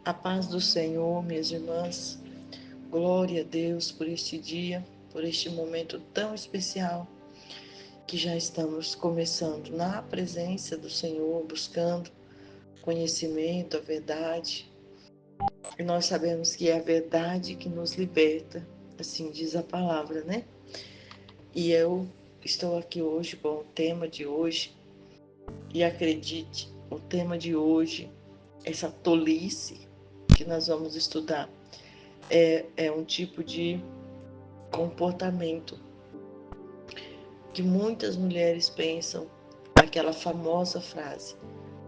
A paz do Senhor, minhas irmãs. Glória a Deus por este dia, por este momento tão especial que já estamos começando na presença do Senhor, buscando conhecimento, a verdade. E nós sabemos que é a verdade que nos liberta, assim diz a palavra, né? E eu estou aqui hoje com o tema de hoje, e acredite, o tema de hoje, essa tolice que nós vamos estudar, é um tipo de comportamento que muitas mulheres pensam, aquela famosa frase,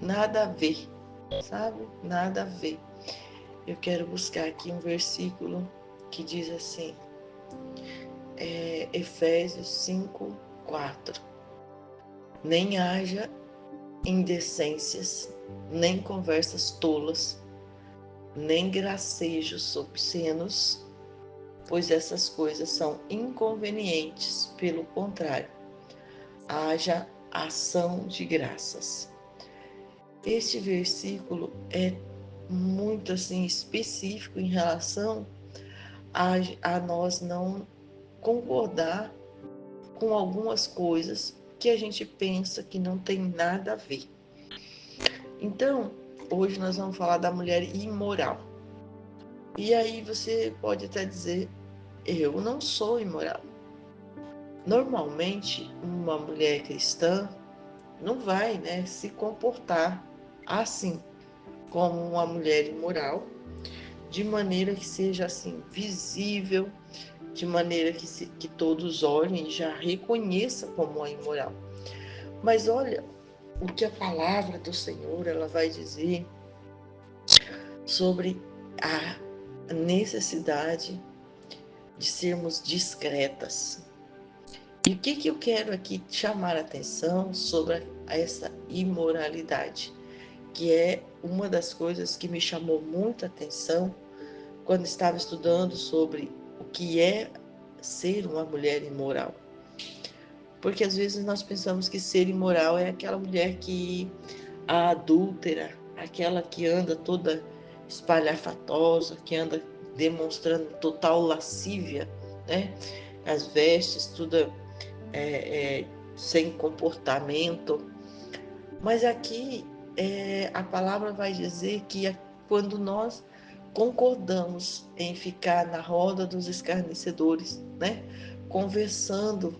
nada a ver, sabe? Nada a ver. Eu quero buscar aqui um versículo que diz assim, Efésios 5:4. Nem haja indecências, nem conversas tolas, nem gracejos obscenos, pois essas coisas são inconvenientes. Pelo contrário, haja ação de graças. Este versículo é muito assim específico em relação a nós não concordar com algumas coisas que a gente pensa que não tem nada a ver. Então, hoje nós vamos falar da mulher imoral. E aí você pode até dizer, eu não sou imoral. Normalmente, uma mulher cristã não vai, né, se comportar assim como uma mulher imoral, de maneira que seja assim visível, de maneira que todos olhem e já reconheça como a imoral. Mas olha o que a palavra do Senhor ela vai dizer sobre a necessidade de sermos discretas. E o que eu quero aqui chamar a atenção sobre essa imoralidade, que é uma das coisas que me chamou muita atenção quando estava estudando sobre o que é ser uma mulher imoral. Porque às vezes nós pensamos que ser imoral é aquela mulher a adúltera, aquela que anda toda espalhafatosa, que anda demonstrando total lascívia, né? As vestes, tudo sem comportamento. Mas aqui a palavra vai dizer que quando nós concordamos em ficar na roda dos escarnecedores, né? Conversando,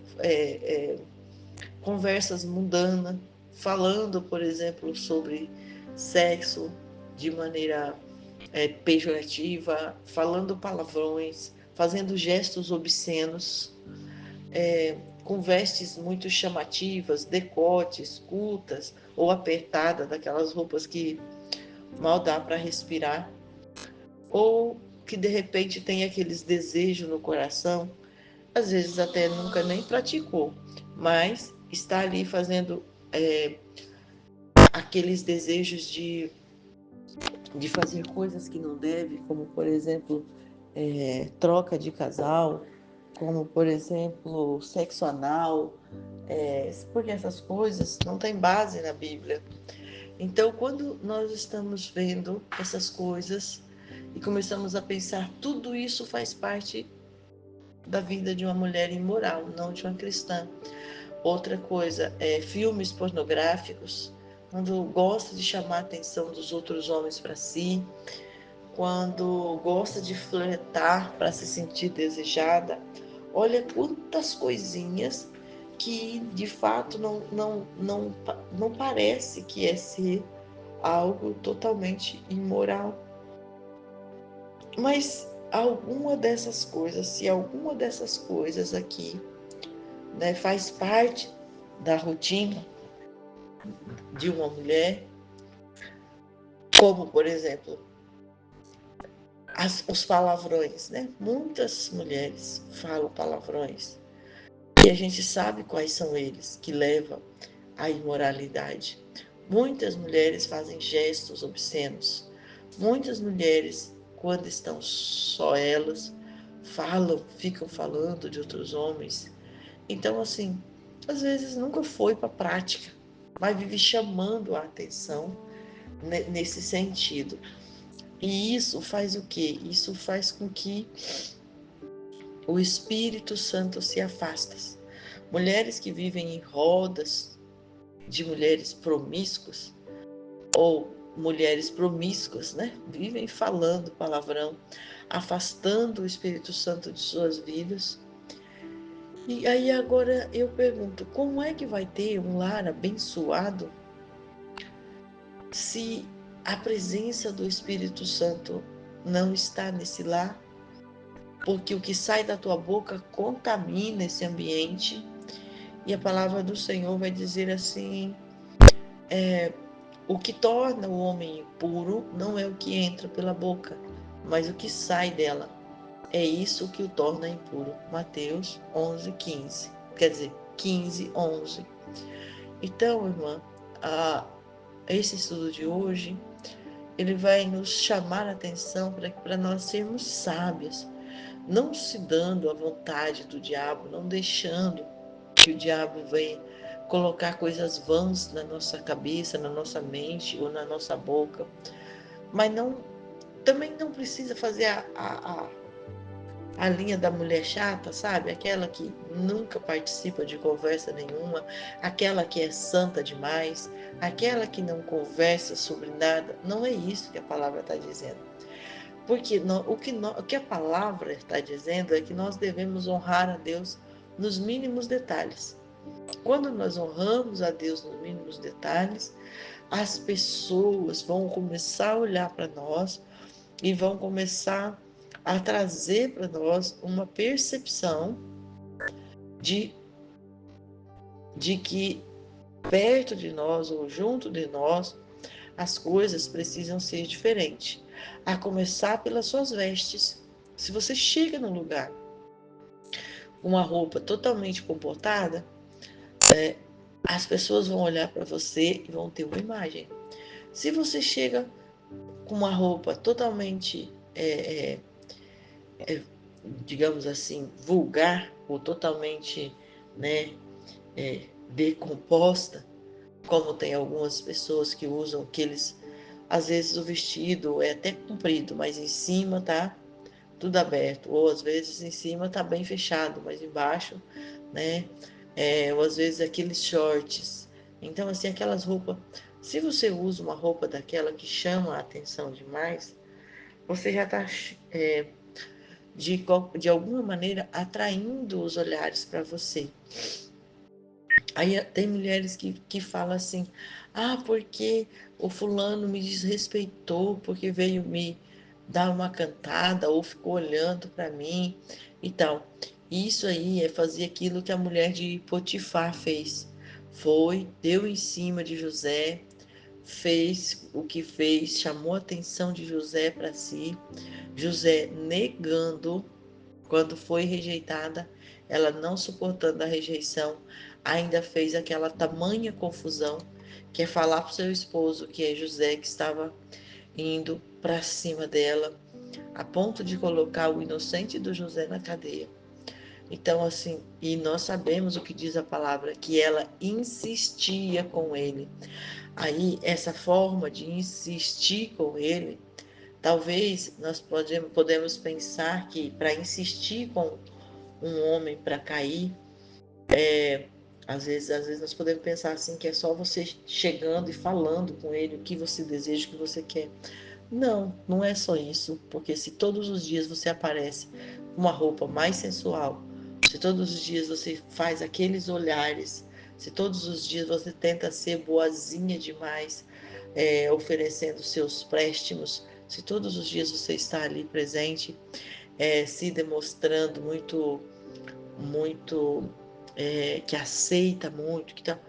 conversas mundanas, falando, por exemplo, sobre sexo de maneira pejorativa, falando palavrões, fazendo gestos obscenos, com vestes muito chamativas, decotes, curtas ou apertadas, daquelas roupas que mal dá para respirar, ou que de repente tem aqueles desejos no coração, às vezes até nunca nem praticou, mas está ali fazendo aqueles desejos de fazer coisas que não deve, como por exemplo, troca de casal, como por exemplo, sexo anal, porque essas coisas não têm base na Bíblia. Então, quando nós estamos vendo essas coisas e começamos a pensar, tudo isso faz parte da vida de uma mulher imoral, não de uma cristã. Outra coisa é filmes pornográficos, quando gosta de chamar a atenção dos outros homens para si, quando gosta de flertar para se sentir desejada. Olha quantas coisinhas que de fato não parece que é ser algo totalmente imoral. Mas alguma dessas coisas, se alguma dessas coisas aqui, né, faz parte da rotina de uma mulher, como por exemplo os palavrões, né? Muitas mulheres falam palavrões e a gente sabe quais são eles que levam à imoralidade. Muitas mulheres fazem gestos obscenos. Muitas mulheres, quando estão só elas, ficam falando de outros homens. Então, assim, às vezes nunca foi para a prática, mas vive chamando a atenção nesse sentido. E isso faz o quê? Isso faz com que o Espírito Santo se afasta. Mulheres que vivem em rodas de mulheres promíscuas, ou mulheres promíscuas, né? Vivem falando palavrão, afastando o Espírito Santo de suas vidas. E aí agora eu pergunto, como é que vai ter um lar abençoado se a presença do Espírito Santo não está nesse lar? Porque o que sai da tua boca contamina esse ambiente. E a palavra do Senhor vai dizer assim: o que torna o homem impuro não é o que entra pela boca, mas o que sai dela. É isso que o torna impuro. Mateus 11:15. Quer dizer, 15:11. Então, irmã, esse estudo de hoje, ele vai nos chamar a atenção para nós sermos sábias, não se dando à vontade do diabo, não deixando que o diabo venha colocar coisas vãs na nossa cabeça, na nossa mente ou na nossa boca, mas também não precisa fazer a linha da mulher chata, sabe? Aquela que nunca participa de conversa nenhuma, aquela que é santa demais, aquela que não conversa sobre nada. Não é isso que a palavra está dizendo. Porque o que a palavra está dizendo é que nós devemos honrar a Deus nos mínimos detalhes. Quando nós honramos a Deus nos mínimos detalhes, as pessoas vão começar a olhar para nós e vão começar a trazer para nós uma percepção de, de que perto de nós ou junto de nós as coisas precisam ser diferentes. A começar pelas suas vestes. Se você chega num lugar com uma roupa totalmente comportada, as pessoas vão olhar para você e vão ter uma imagem. Se você chega com uma roupa totalmente, digamos assim, vulgar ou totalmente, né, decomposta, como tem algumas pessoas que usam aqueles, às vezes o vestido é até comprido, mas em cima tá tudo aberto, ou às vezes em cima tá bem fechado, mas embaixo, né, ou às vezes aqueles shorts. Então, assim, aquelas roupas, se você usa uma roupa daquela que chama a atenção demais, você já está de alguma maneira atraindo os olhares para você. Aí tem mulheres que falam assim, porque o fulano me desrespeitou, porque veio me dar uma cantada ou ficou olhando para mim e tal. Isso aí é fazer aquilo que a mulher de Potifar fez. Foi, deu em cima de José, fez o que fez, chamou a atenção de José para si. José negando, quando foi rejeitada, ela não suportando a rejeição, ainda fez aquela tamanha confusão, que é falar para o seu esposo que é José que estava indo para cima dela, a ponto de colocar o inocente do José na cadeia. Então, assim, e nós sabemos o que diz a palavra, que ela insistia com ele. Aí, essa forma de insistir com ele, talvez nós podemos pensar que para insistir com um homem para cair, às vezes nós podemos pensar assim que é só você chegando e falando com ele o que você deseja, o que você quer. Não, não é só isso, porque se todos os dias você aparece com uma roupa mais sensual, se todos os dias você faz aqueles olhares, se todos os dias você tenta ser boazinha demais, oferecendo seus préstimos, se todos os dias você está ali presente, se demonstrando muito, muito, que aceita muito, que tá,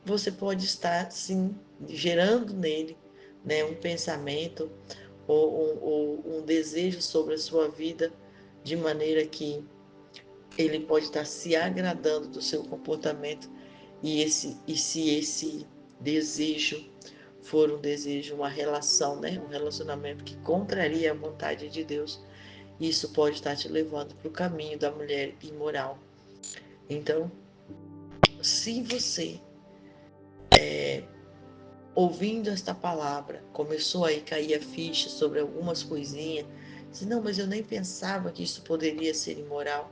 você pode estar sim gerando nele, né, um pensamento ou um desejo sobre a sua vida, de maneira que ele pode estar se agradando do seu comportamento e se esse desejo for um desejo, uma relação, né, um relacionamento que contraria a vontade de Deus, isso pode estar te levando para o caminho da mulher imoral. Então, se você ouvindo esta palavra, começou a cair a ficha sobre algumas coisinhas. Disse, não, mas eu nem pensava que isso poderia ser imoral.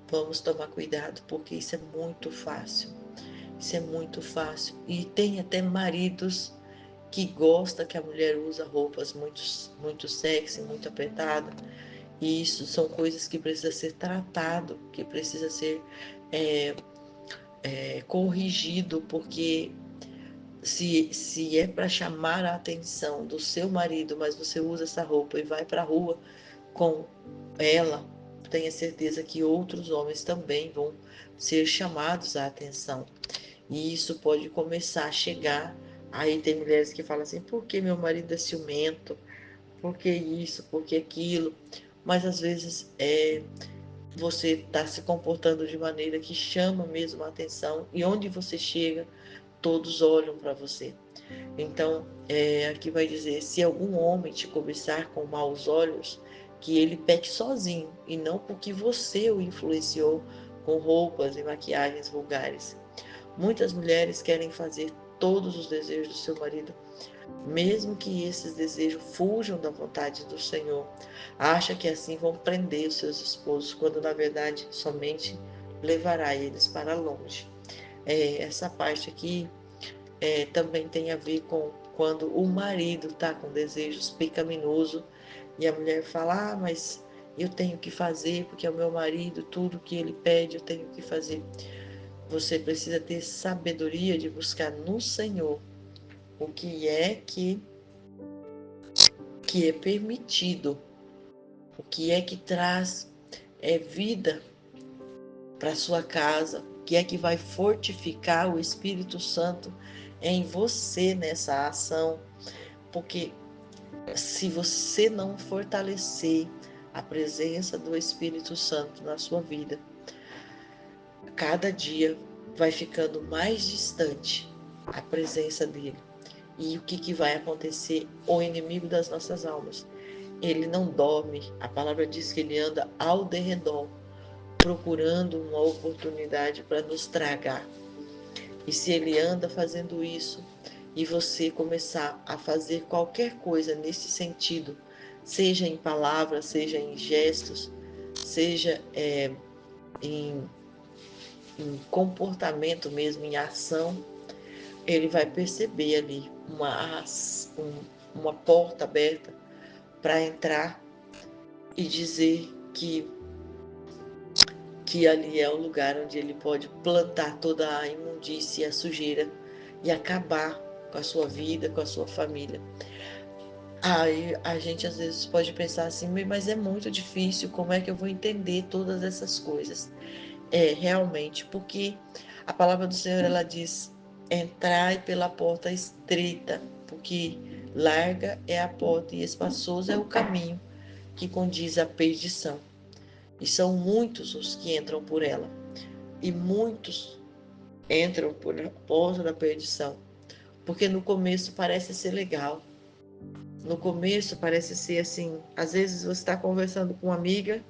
Vamos tomar cuidado, porque isso é muito fácil. Isso é muito fácil. E tem até maridos que gostam que a mulher usa roupas muito sexy, muito apertada. E isso são coisas que precisa ser tratado, que precisa ser é, corrigido, porque se é para chamar a atenção do seu marido, mas você usa essa roupa e vai para a rua com ela, tenha certeza que outros homens também vão ser chamados à atenção. E isso pode começar a chegar. Aí tem mulheres que falam assim: por que meu marido é ciumento? Por que isso? Por que aquilo? Mas às vezes você está se comportando de maneira que chama mesmo a atenção, e onde você chega, todos olham para você. Então, aqui vai dizer: se algum homem te cobiçar com maus olhos, que ele peque sozinho, e não porque você o influenciou com roupas e maquiagens vulgares. Muitas mulheres querem fazer todos os desejos do seu marido, mesmo que esses desejos fujam da vontade do Senhor. Acha que assim vão prender os seus esposos, quando na verdade somente levará eles para longe. Essa parte aqui também tem a ver com quando o marido está com desejos pecaminosos e a mulher fala: ah, mas eu tenho que fazer porque é o meu marido, tudo que ele pede eu tenho que fazer. Você precisa ter sabedoria de buscar no Senhor o que é permitido, o que é que traz vida para sua casa, o que é que vai fortificar o Espírito Santo em você nessa ação, porque se você não fortalecer a presença do Espírito Santo na sua vida, cada dia vai ficando mais distante a presença dele. E o que vai acontecer? O inimigo das nossas almas, ele não dorme. A palavra diz que ele anda ao derredor, procurando uma oportunidade para nos tragar. E se ele anda fazendo isso, e você começar a fazer qualquer coisa nesse sentido, seja em palavras, seja em gestos, seja em, em comportamento mesmo, em ação, ele vai perceber ali uma porta aberta para entrar e dizer que ali é o lugar onde ele pode plantar toda a imundície e a sujeira e acabar com a sua vida, com a sua família. Aí a gente às vezes pode pensar assim: mas é muito difícil, como é que eu vou entender todas essas coisas? Realmente, porque a palavra do Senhor, ela diz: entrai pela porta estreita, porque larga é a porta e espaçoso é o caminho que condiz à perdição. E são muitos os que entram por ela, e muitos entram por a porta da perdição, porque no começo parece ser legal. No começo parece ser assim, às vezes você está conversando com uma amiga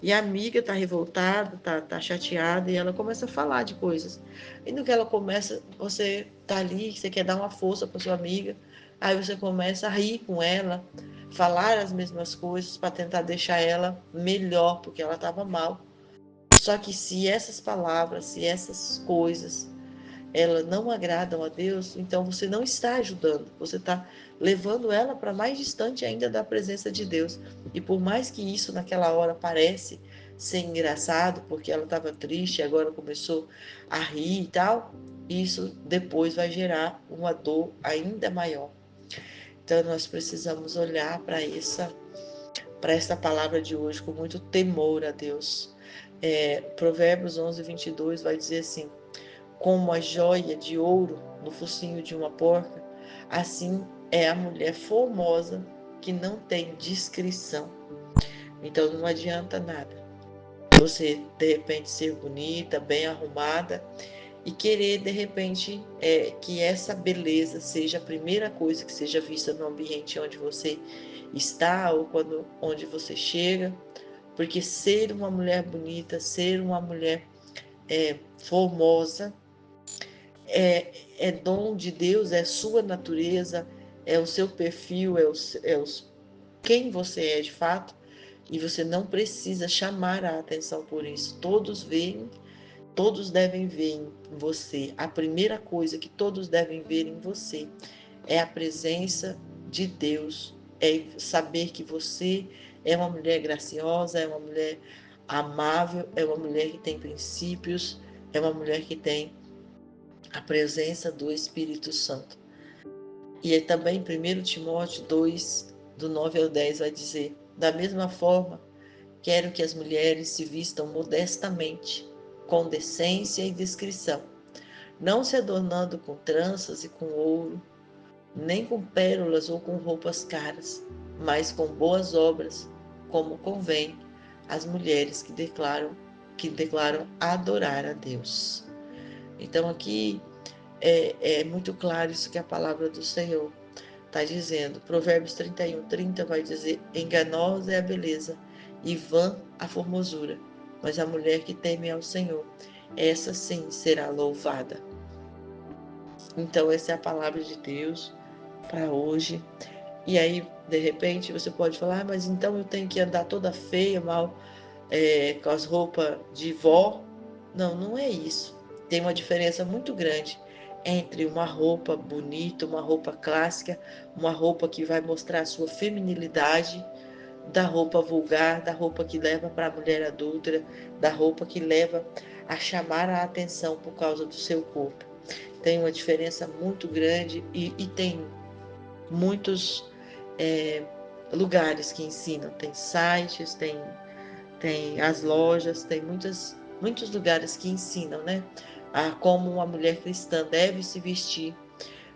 e a amiga está revoltada, tá chateada e ela começa a falar de coisas. E no que ela começa, você tá ali, você quer dar uma força para sua amiga, aí você começa a rir com ela, falar as mesmas coisas para tentar deixar ela melhor, porque ela estava mal. Só que se essas palavras, se essas coisas elas não agradam a Deus, então você não está ajudando, você está levando ela para mais distante ainda da presença de Deus. E por mais que isso naquela hora parece ser engraçado, porque ela estava triste e agora começou a rir e tal, isso depois vai gerar uma dor ainda maior. Então nós precisamos olhar para essa palavra de hoje com muito temor a Deus. Provérbios 11:22 vai dizer assim: como a joia de ouro no focinho de uma porca, assim é a mulher formosa que não tem discrição. Então não adianta nada você de repente ser bonita, bem arrumada e querer de repente que essa beleza seja a primeira coisa que seja vista no ambiente onde você está ou onde você chega, porque ser uma mulher bonita, ser uma mulher formosa, é dom de Deus, é sua natureza, é o seu perfil, quem você é de fato, e você não precisa chamar a atenção por isso. Todos veem, todos devem ver em você. A primeira coisa que todos devem ver em você é a presença de Deus, é saber que você é uma mulher graciosa, é uma mulher amável, é uma mulher que tem princípios, é uma mulher que tem a presença do Espírito Santo. E também 1 Timóteo 2, do 9 ao 10, vai dizer: da mesma forma, quero que as mulheres se vistam modestamente, com decência e discrição, não se adornando com tranças e com ouro, nem com pérolas ou com roupas caras, mas com boas obras, como convém às mulheres que declaram adorar a Deus. Então aqui é muito claro isso que a palavra do Senhor está dizendo. Provérbios 31:30 vai dizer: enganosa é a beleza e vã a formosura, mas a mulher que teme ao Senhor, essa sim será louvada. Então essa é a palavra de Deus para hoje. E aí, de repente, você pode falar: mas então eu tenho que andar toda feia, mal, com as roupas de vó? Não, não é isso. Tem uma diferença muito grande entre uma roupa bonita, uma roupa clássica, uma roupa que vai mostrar a sua feminilidade, da roupa vulgar, da roupa que leva para a mulher adúltera, da roupa que leva a chamar a atenção por causa do seu corpo. Tem uma diferença muito grande e tem muitos lugares que ensinam. Tem sites, tem as lojas, tem muitos lugares que ensinam, né? A como uma mulher cristã deve se vestir,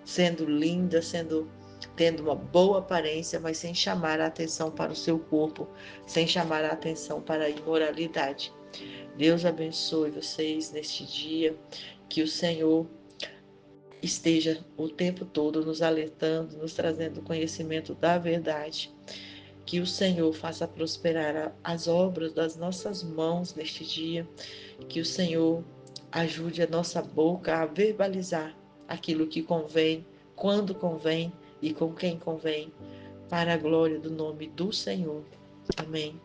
sendo linda, tendo uma boa aparência, mas sem chamar a atenção para o seu corpo, sem chamar a atenção para a imoralidade. Deus abençoe vocês neste dia, que o Senhor esteja o tempo todo nos alertando, nos trazendo conhecimento da verdade. Que o Senhor faça prosperar as obras das nossas mãos neste dia. Que o Senhor ajude a nossa boca a verbalizar aquilo que convém, quando convém e com quem convém, para a glória do nome do Senhor. Amém.